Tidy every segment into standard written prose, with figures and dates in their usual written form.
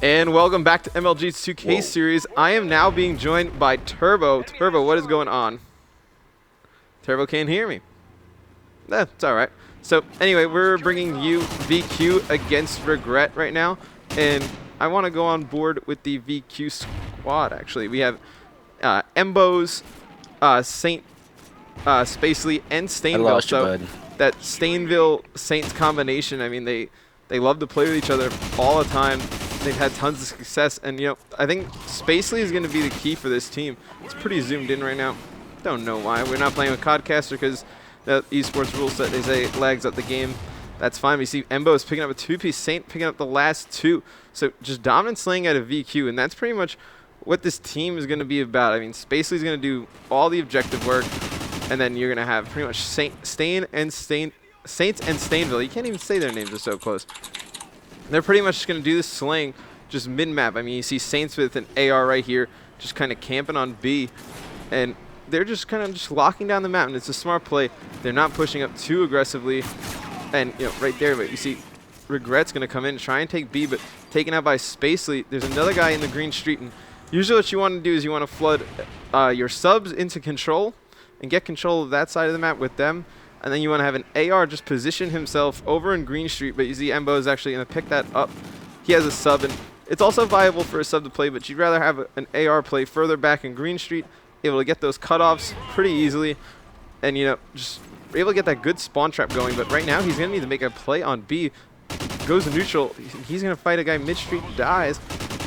And welcome back to MLG's 2K series. I am now being joined by Turbo. Turbo, what is going on? Turbo can't hear me. It's all right. So anyway, we're bringing you VQ against Regret right now. And I want to go on board with the VQ squad, actually. We have Embos, Spacely, and Stainville. So that Stainville Saints combination, I mean, they love to play with each other all the time. They've had tons of success, and you know, I think Spacely is going to be the key for this team. It's pretty zoomed in right now. Don't know why. We're not playing with Codcaster because the esports rule set, they say, lags up the game. That's fine. We see Embo is picking up a two-piece, Saint picking up the last two. So just dominant slaying out of VQ, and that's pretty much what this team is going to be about. I mean, Spacely is going to do all the objective work, and then you're going to have pretty much Saints and Stainville. You can't even say their names, they're so close. They're pretty much just going to do this slaying just mid-map. I mean, you see Saints with an AR right here, just kind of camping on B, and they're just kind of just locking down the map, and it's a smart play. They're not pushing up too aggressively, and you know, right there, but you see Regret's going to come in and try and take B, but taken out by Spacely. There's another guy in the green street, and usually what you want to do is you want to flood your subs into control and get control of that side of the map with them. And then you want to have an AR just position himself over in Green Street, but you see Embo is actually going to pick that up. He has a sub, and it's also viable for a sub to play, but you'd rather have an AR play further back in Green Street, able to get those cutoffs pretty easily, and you know, just able to get that good spawn trap going. But right now, he's going to need to make a play on B. Goes to neutral. He's going to fight a guy mid-street, dies.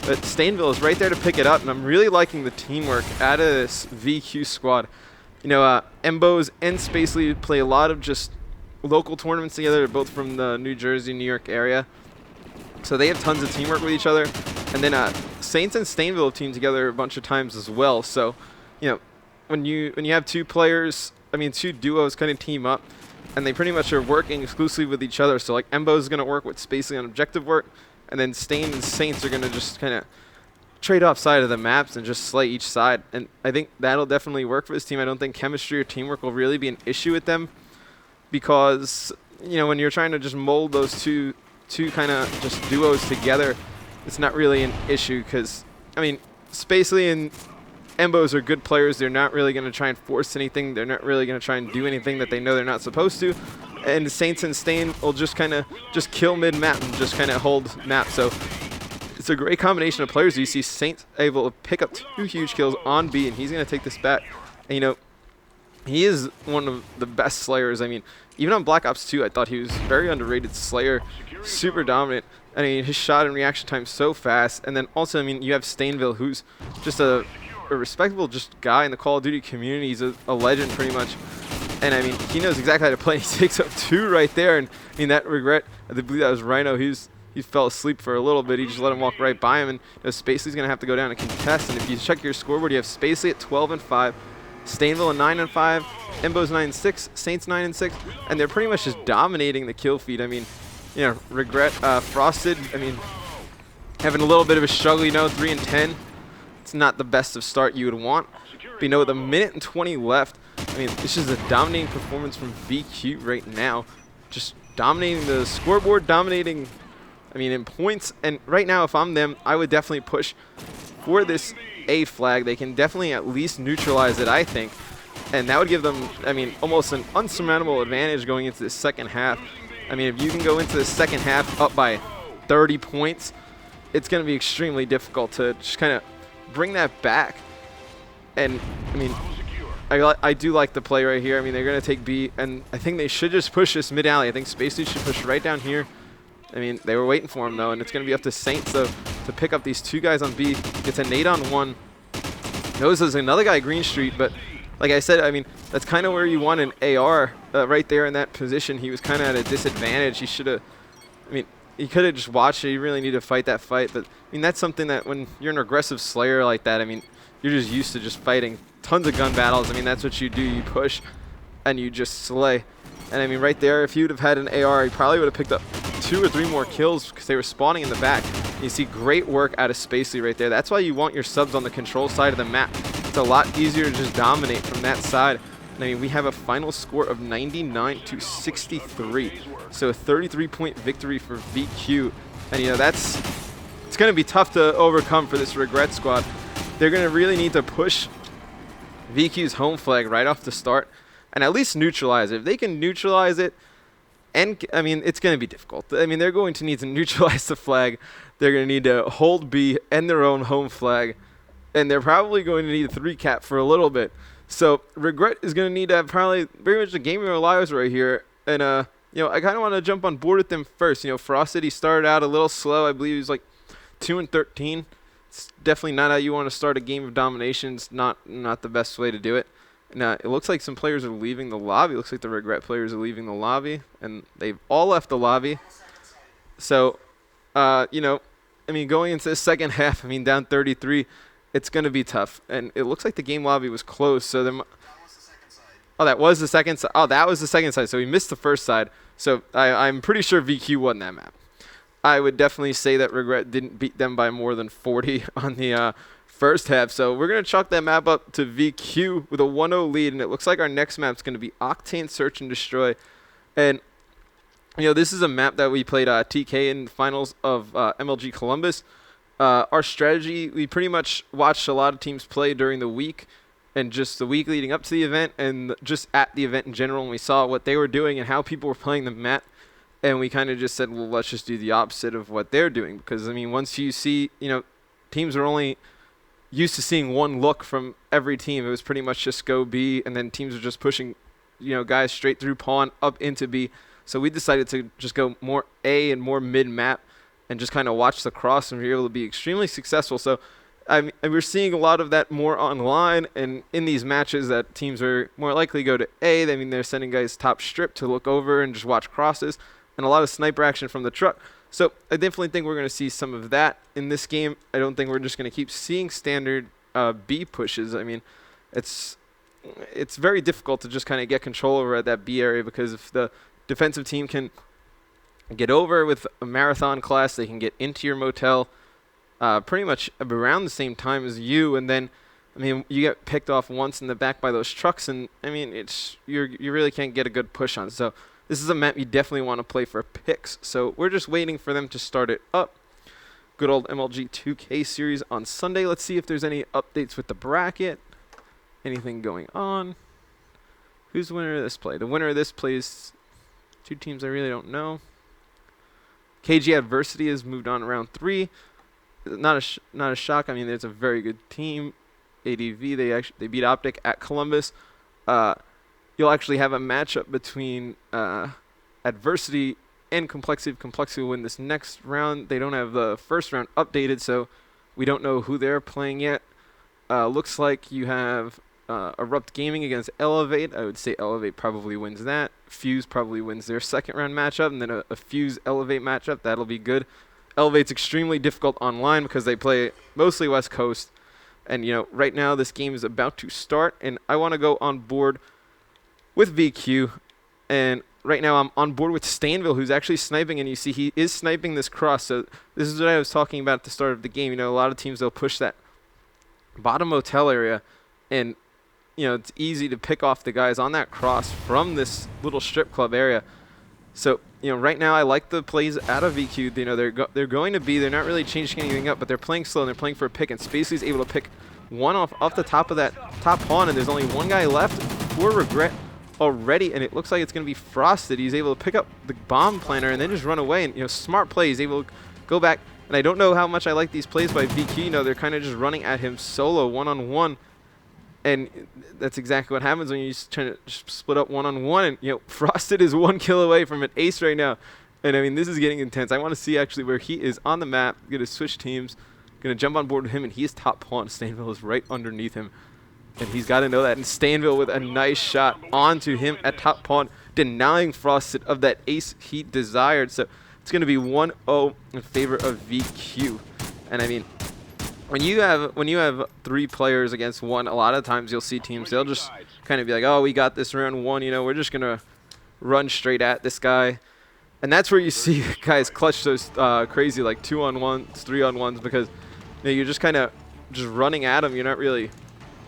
But Stainville is right there to pick it up, and I'm really liking the teamwork out of this VQ squad. You know, Embos and Spacely play a lot of just local tournaments together. They're both from the New Jersey, New York area. So they have tons of teamwork with each other. And then Saints and Stainville have teamed together a bunch of times as well. So, you know, when you have two players, I mean, two duos kind of team up, and they pretty much are working exclusively with each other. So, like, Embos is going to work with Spacely on objective work, and then Stain and Saints are going to just kind of trade off side of the maps and just slay each side, and I think that'll definitely work for this team. I don't think chemistry or teamwork will really be an issue with them, because you know, when you're trying to just mold those two kind of just duos together, it's not really an issue, because I mean, Spacely and Embos are good players. They're not really going to try and force anything. They're not really going to try and do anything that they know they're not supposed to, and Saints and Stain will just kind of just kill mid map and just kind of hold map. So it's a great combination of players. You see Saints able to pick up 2 huge kills on B, and he's going to take this back. And, you know, he is one of the best slayers. I mean, even on Black Ops 2, I thought he was very underrated slayer, super dominant. I mean, his shot and reaction time so fast. And then also, I mean, you have Stainville, who's just a respectable just guy in the Call of Duty community. He's a legend pretty much. And, I mean, he knows exactly how to play. He takes up 2 right there. And, I mean, that Regret, I believe that was Rhino. He fell asleep for a little bit. He just let him walk right by him, and you know, Spacely's going to have to go down and contest. And if you check your scoreboard, you have Spacely at 12-5, Stainville at 9-5, Embo's 9-6, Saints 9-6, and they're pretty much just dominating the kill feed. I mean, you know, Regret, Frosted, I mean, having a little bit of a struggle, you know, 3-10. It's not the best of start you would want. But, you know, with 1 minute and 20 left, I mean, this is a dominating performance from VQ right now. Just dominating the scoreboard, dominating, I mean, in points. And right now, if I'm them, I would definitely push for this A flag. They can definitely at least neutralize it, I think. And that would give them, I mean, almost an unsurmountable advantage going into the second half. I mean, if you can go into the second half up by 30 points, it's going to be extremely difficult to just kind of bring that back. And, I mean, I do like the play right here. I mean, they're going to take B, and I think they should just push this mid-alley. I think Spacely should push right down here. I mean, they were waiting for him, though, and it's going to be up to Saints, though, to pick up these 2 guys on B. Gets a nade on 1. Knows there's another guy Green Street, but like I said, I mean, that's kind of where you want an AR right there in that position. He was kind of at a disadvantage. He should have, I mean, he could have just watched it. You really need to fight that fight. But, I mean, that's something that when you're an aggressive slayer like that, I mean, you're just used to just fighting tons of gun battles. I mean, that's what you do. You push, and you just slay. And, I mean, right there, if he would have had an AR, he probably would have picked up 2 or 3 more kills because they were spawning in the back. You see great work out of Spacely right there. That's why you want your subs on the control side of the map. It's a lot easier to just dominate from that side. And I mean, we have a final score of 99-63. So a 33-point victory for VQ. And, you know, that's it's going to be tough to overcome for this Regret squad. They're going to really need to push VQ's home flag right off the start and at least neutralize it. If they can neutralize it, and I mean, it's going to be difficult. I mean, they're going to need to neutralize the flag. They're going to need to hold B and their own home flag, and they're probably going to need a 3-cap for a little bit. So Regret is going to need to have probably very much the game of their lives right here. And, you know, I kind of want to jump on board with them first. You know, Frosted, started out a little slow. I believe he was like 2-13. It's definitely not how you want to start a game of domination. It's not the best way to do it. Now, it looks like some players are leaving the lobby. It looks like the Regret players are leaving the lobby, and they've all left the lobby. So, you know, I mean, going into the second half, I mean, down 33, it's going to be tough. And it looks like the game lobby was closed. So, that was the second side. Oh, that was the second side. So, we missed the first side. So, I'm pretty sure VQ won that map. I would definitely say that Regret didn't beat them by more than 40 on the first half. So we're going to chalk that map up to VQ with a 1-0 lead. And it looks like our next map is going to be Octane Search and Destroy. And, you know, this is a map that we played TK in the finals of MLG Columbus. Our strategy, we pretty much watched a lot of teams play during the week and just the week leading up to the event and just at the event in general. And we saw what they were doing and how people were playing the map. And we kind of just said, well, let's just do the opposite of what they're doing. Because, I mean, once you see, you know, teams are only used to seeing one look from every team. It was pretty much just go B, and then teams are just pushing, you know, guys straight through pawn up into B. So we decided to just go more A and more mid-map and just kind of watch the cross, and we were able to be extremely successful. So and we're seeing a lot of that more online and in these matches that teams are more likely to go to A. I mean, they're sending guys top strip to look over and just watch crosses, and a lot of sniper action from the truck. So I definitely think we're going to see some of that in this game. I don't think we're just going to keep seeing standard B pushes. I mean, it's very difficult to just kind of get control over at that B area, because if the defensive team can get over with a marathon class, they can get into your motel pretty much around the same time as you, and then, I mean, you get picked off once in the back by those trucks, and I mean, you really can't get a good push on. So this is a map you definitely want to play for picks. So we're just waiting for them to start it up. Good old MLG 2K series on Sunday. Let's see if there's any updates with the bracket. Anything going on? Who's the winner of this play? The winner of this play is two teams I really don't know. KG Adversity has moved on to round 3. Not a shock. I mean, it's a very good team. ADV, they beat Optic at Columbus. You'll actually have a matchup between Adversity and Complexity. If Complexity will win this next round, they don't have the first round updated, so we don't know who they're playing yet. Looks like you have Erupt Gaming against Elevate. I would say Elevate probably wins that. Fuse probably wins their second round matchup, and then a Fuse Elevate matchup. That'll be good. Elevate's extremely difficult online because they play mostly West Coast. And, you know, right now this game is about to start, and I want to go on board with VQ, and right now I'm on board with Stainville, who's actually sniping, and you see he is sniping this cross. So this is what I was talking about at the start of the game. You know, a lot of teams, they'll push that bottom motel area, and, you know, it's easy to pick off the guys on that cross from this little strip club area. So, you know, right now I like the plays out of VQ. You know, they're going to be, they're not really changing anything up, but they're playing slow, and they're playing for a pick, and Spacely's able to pick one off the top of that top pawn, and there's only one guy left for Regret already, and it looks like it's going to be Frosted. He's able to pick up the bomb planter and then just run away, and, you know, smart play. He's able to go back, and I don't know how much I like these plays by VQ. You know, they're kind of just running at him solo, one-on-one, and that's exactly what happens when you're trying to split up one-on-one, and, you know, Frosted is 1 kill away from an ace right now, and I mean, this is getting intense. I want to see actually where he is on the map. Going to switch teams, going to jump on board with him, and he's top pawn. Stainville is right underneath him. And he's got to know that. And Stainville with a nice shot onto him at top pawn, denying Frosted of that ace he desired. So it's going to be 1-0 in favor of VQ. And I mean, when you have 3 players against 1, a lot of times you'll see teams, they'll just kind of be like, oh, we got this round 1. You know, we're just going to run straight at this guy. And that's where you see guys clutch those crazy like 2-on-1s, 3-on-1s, because, you know, you're just kind of just running at him. You're not really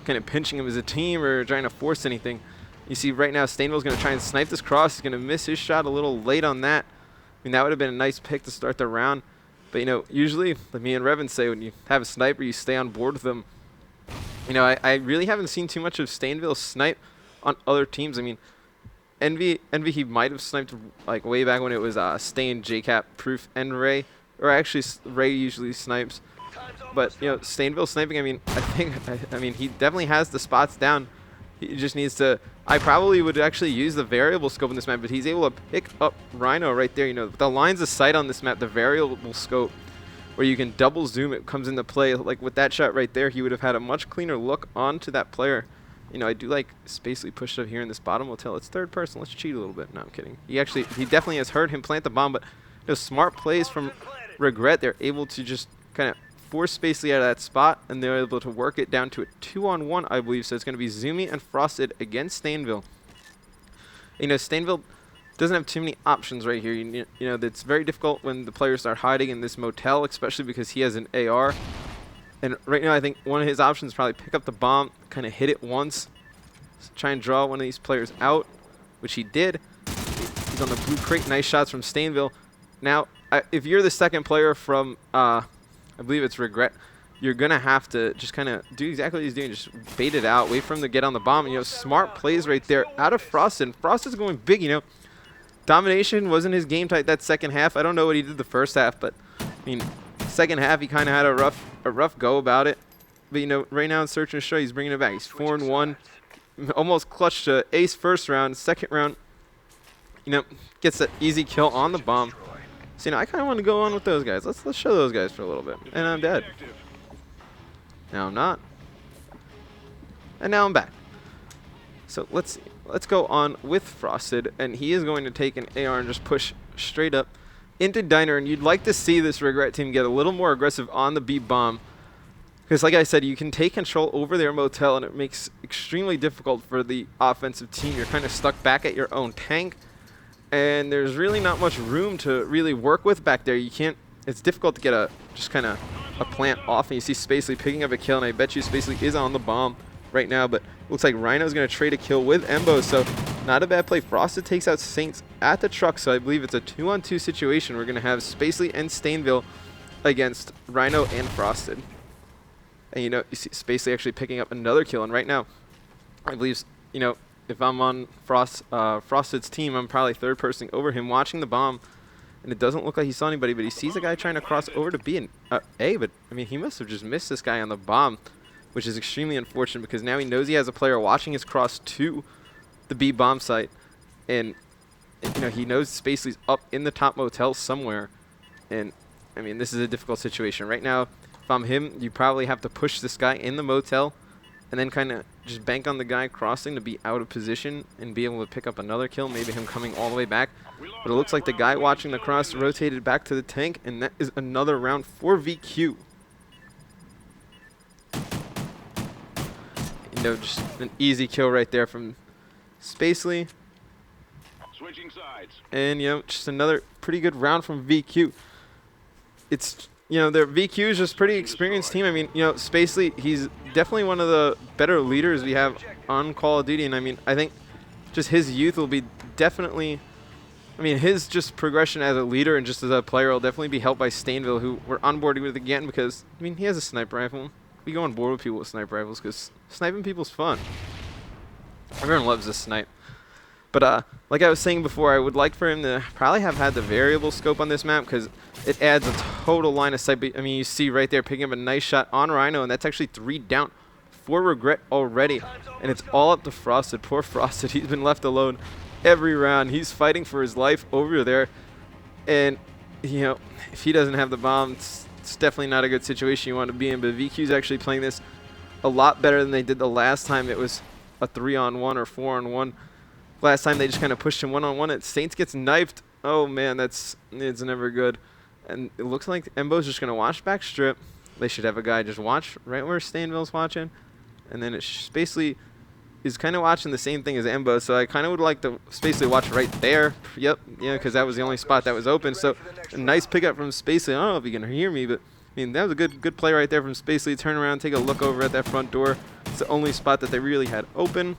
kind of pinching him as a team or trying to force anything. You see right now Stainville's going to try and snipe this cross. He's going to miss his shot a little late on that. I mean, that would have been a nice pick to start the round. But, you know, usually, like me and Revan say, when you have a sniper, you stay on board with them. You know, I really haven't seen too much of Stainville snipe on other teams. I mean, Envy he might have sniped like way back when it was Stain, JCap, Proof, and Ray. Or actually, Ray usually snipes. But, you know, Stainville sniping, I mean, I mean, he definitely has the spots down. He just needs to... I probably would actually use the variable scope in this map, but he's able to pick up Rhino right there. You know, the lines of sight on this map, the variable scope, where you can double zoom, it comes into play. Like with that shot right there, he would have had a much cleaner look onto that player. You know, I do like Spacely pushed up here in this bottom hotel. It's third person. Let's cheat a little bit. No, I'm kidding. He definitely has heard him plant the bomb, but you know, smart plays from Regret. They're able to just kind of force Spacely out of that spot, and they're able to work it down to a 2-on-1, I believe. So it's going to be Zoomy and Frosted against Stainville. You know, Stainville doesn't have too many options right here. You know, it's very difficult when the players start hiding in this motel, especially because he has an AR. And right now, I think one of his options is probably pick up the bomb, kind of hit it once, try and draw one of these players out, which he did. He's on the blue crate. Nice shots from Stainville. Now, if you're the second player from, I believe it's Regret, you're going to have to just kind of do exactly what he's doing. Just bait it out. Wait for him to get on the bomb. And, you know, smart plays right there out of Frosted. Frosted's going big, you know. Domination wasn't his game type that second half. I don't know what he did the first half, but, I mean, second half he kind of had a rough go about it. But, you know, right now in Search and Destroy, he's bringing it back. He's 4-1. Almost clutched to ace first round. Second round, you know, gets an easy kill on the bomb. So, you know, I kind of want to go on with those guys. Let's show those guys for a little bit. And I'm dead. Now I'm not. And now I'm back. So let's go on with Frosted, and he is going to take an AR and just push straight up into Diner. And you'd like to see this Regret team get a little more aggressive on the B bomb, because like I said, you can take control over their motel, and it makes extremely difficult for the offensive team. You're kind of stuck back at your own tank, and there's really not much room to really work with back there. You can't. It's difficult to get a plant off, and you see Spacely picking up a kill, and I bet you Spacely is on the bomb right now, but looks like Rhino's going to trade a kill with Embo, so not a bad play. Frosted takes out Saints at the truck, so I believe it's a 2-on-2 situation. We're going to have Spacely and Stainville against Rhino and Frosted. And, you know, you see Spacely actually picking up another kill, and right now, I believe, you know, if I'm on Frosted's team, I'm probably third person over him watching the bomb. And it doesn't look like he saw anybody, but he sees a guy trying to cross over to B and A. But, I mean, he must have just missed this guy on the bomb, which is extremely unfortunate because now he knows he has a player watching his cross to the B bomb site. And you know, he knows Spacely's up in the top motel somewhere. And, I mean, this is a difficult situation. Right now, if I'm him, you probably have to push this guy in the motel and then kind of just bank on the guy crossing to be out of position and be able to pick up another kill, maybe him coming all the way back. But it looks like the guy watching the cross rotated back to the tank, and that is another round for VQ. You know, just an easy kill right there from Spacely. Switching sides. And, you know, just another pretty good round from VQ. It's, you know, their VQ is just a pretty experienced team. I mean, you know, Spacely, he's definitely one of the better leaders we have on Call of Duty. And, I mean, I think just his youth will be definitely, I mean, his just progression as a leader and just as a player will definitely be helped by Stainville, who we're onboarding with again because, I mean, he has a sniper rifle. We go on board with people with sniper rifles because sniping people's fun. Everyone loves this snipe. But like I was saying before, I would like for him to probably have had the variable scope on this map because it adds a total line of sight. But, I mean, you see right there picking up a nice shot on Rhino, and that's actually 3 down for Regret already. And it's all up to Frosted. Poor Frosted. He's been left alone every round. He's fighting for his life over there. And, you know, if he doesn't have the bomb, it's definitely not a good situation you want to be in. But VQ's actually playing this a lot better than they did the last time it was a 3-on-1 or 4-on-1. Last time they just kind of pushed him 1-on-1. And Saints gets knifed. Oh, man, it's never good. And it looks like Embo's just going to watch back strip. They should have a guy just watch right where Stainville's watching. And then it's basically is kind of watching the same thing as Embo. So I kind of would like to Spacely watch right there. Yep, yeah, because that was the only spot that was open. So a nice pickup from Spacely. I don't know if you can hear me, but I mean, that was a good play right there from Spacely. Turn around, take a look over at that front door. It's the only spot that they really had open.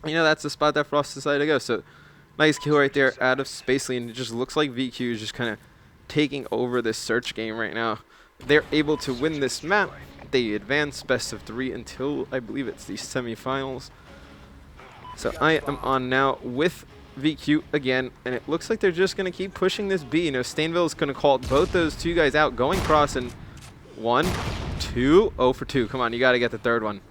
You know, that's the spot that Frost decided to go. So nice kill right there out of Spacely, and it just looks like VQ is just kind of taking over this search game right now. They're able to win this map. They advance best of 3 until I believe it's the semifinals. So I am on now with VQ again, and it looks like they're just going to keep pushing this B. You know, Stainville is going to call both those two guys out, going cross, and 1, 2, 0 for 2. Come on, you got to get the third one.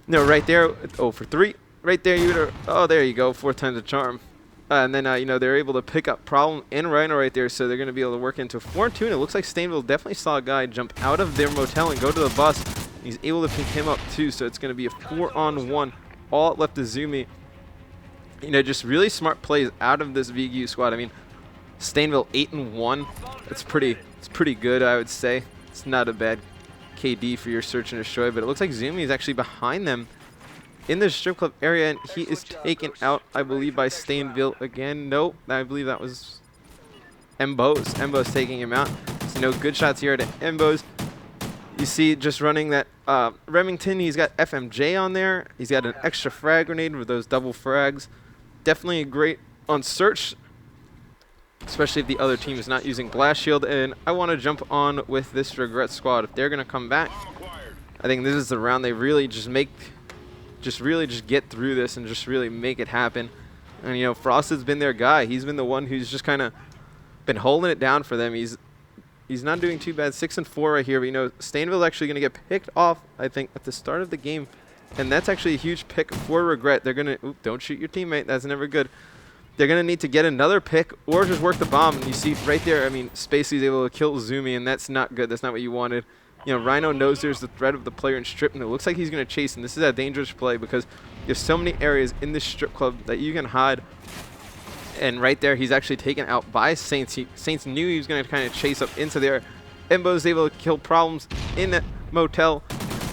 No, right there, 0 for 3. Right there, oh, there you go, 4 times the charm. And then, you know, they're able to pick up Problem and Rhino right there, so they're going to be able to work into 4-2. And it looks like Stainville definitely saw a guy jump out of their motel and go to the bus. He's able to pick him up, too, so it's going to be a 4-on-1. All left to Zumi. You know, just really smart plays out of this VQ squad. I mean, Stainville 8-1. It's pretty good, I would say. It's not a bad KD for your search and destroy, but it looks like Zumi is actually behind them in the strip club area, and he is taken out, I believe, by Stainville again. Nope, I believe that was Embos. Embos taking him out. So no good shots here to Embos. You see just running that Remington, he's got FMJ on there. He's got an extra frag grenade with those double frags. Definitely great on search, especially if the other team is not using blast shield. And I want to jump on with this Regret squad. If they're going to come back, I think this is the round they really just get through this and just really make it happen. And, you know, Frosted's been their guy. He's been the one who's just kind of been holding it down for them. He's not doing too bad. 6-4 right here. But, you know, Stainville's actually going to get picked off, I think, at the start of the game. And that's actually a huge pick for Regret. They're going to... Oop, don't shoot your teammate. That's never good. They're going to need to get another pick or just work the bomb. And you see right there, I mean, Spacey's able to kill Zumi, and that's not good. That's not what you wanted. You know, Rhino knows there's the threat of the player in strip, and it looks like he's going to chase. And this is a dangerous play because there's so many areas in this strip club that you can hide. And right there, he's actually taken out by Saints. Saints knew he was going to kind of chase up into there. Embo's able to kill Problems in that motel.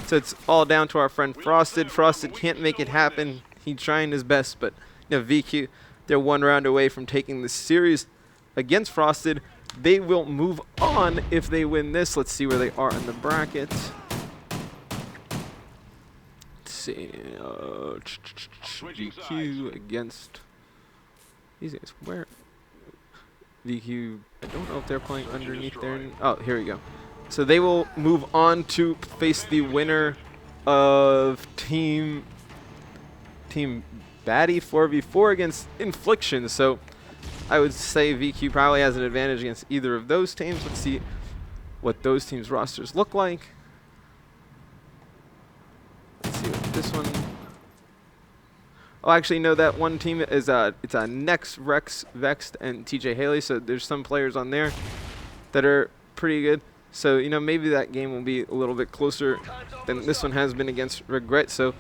So it's all down to our friend Frosted. Frosted can't make it happen. He's trying his best, but you know, VQ, they're 1 round away from taking this series against Frosted. They will move on if they win this. Let's see where they are in the bracket. Let's see. VQ against these guys. Where? VQ, I don't know if they're playing underneath there. Oh, here we go. So they will move on to face the winner of Team Batty 4v4 against Infliction. So I would say VQ probably has an advantage against either of those teams. Let's see what those teams' rosters look like. Let's see what this one. Oh, actually, no, that one team is it's a Nex, Rex, Vexed, and TJ Haley. So there's some players on there that are pretty good. So, you know, maybe that game will be a little bit closer than this one has been against Regret. So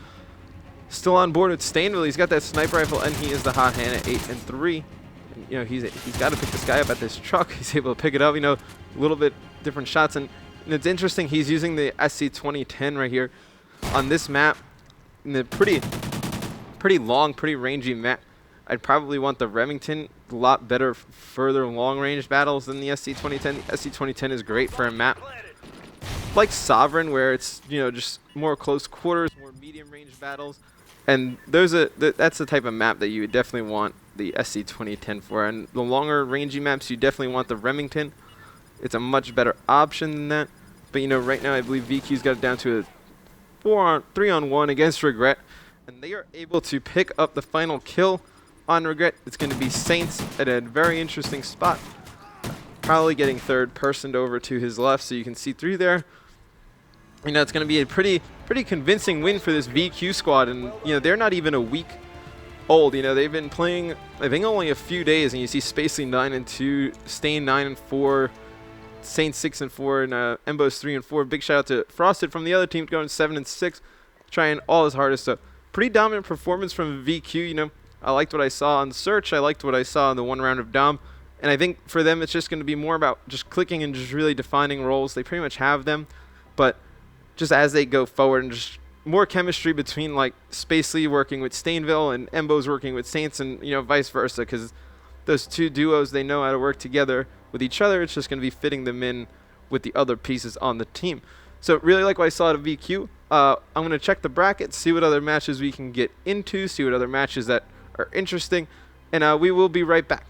still on board with Stainville. He's got that sniper rifle, and he is the hot hand at 8-3. You know, he's got to pick this guy up at this truck. He's able to pick it up, you know, a little bit different shots. And it's interesting, he's using the SC2010 right here on this map. In the pretty long, pretty rangy map. I'd probably want the Remington, a lot better, further long-range battles than the SC2010. The SC2010 is great for a map like Sovereign, where it's, you know, just more close quarters, more medium-range battles. And that's the type of map that you would definitely want the SC2010 for. And the longer rangey maps, you definitely want the Remington. It's a much better option than that. But, you know, right now I believe VQ's got it down to a 3-on-1 against Regret. And they are able to pick up the final kill on Regret. It's going to be Saints at a very interesting spot. Probably getting third personed over to his left, so you can see through there. You know, it's going to be a pretty convincing win for this VQ squad. And, you know, they're not even a week old. You know, they've been playing, I think, only a few days. And you see Spacely 9-2, Stain 9-4, Saints 6-4, and Embos 3-4. Big shout out to Frosted from the other team going 7-6, trying all his hardest. So pretty dominant performance from VQ. You know, I liked what I saw on Search. I liked what I saw in the 1 round of Dom. And I think for them, it's just going to be more about just clicking and just really defining roles. They pretty much have them. But just as they go forward and just more chemistry between, like, Spacely working with Stainville and Embo's working with Saints, and, you know, vice versa. Because those two duos, they know how to work together with each other. It's just going to be fitting them in with the other pieces on the team. So really like what I saw at VQ. I'm going to check the bracket, see what other matches we can get into, see what other matches that are interesting, and we will be right back.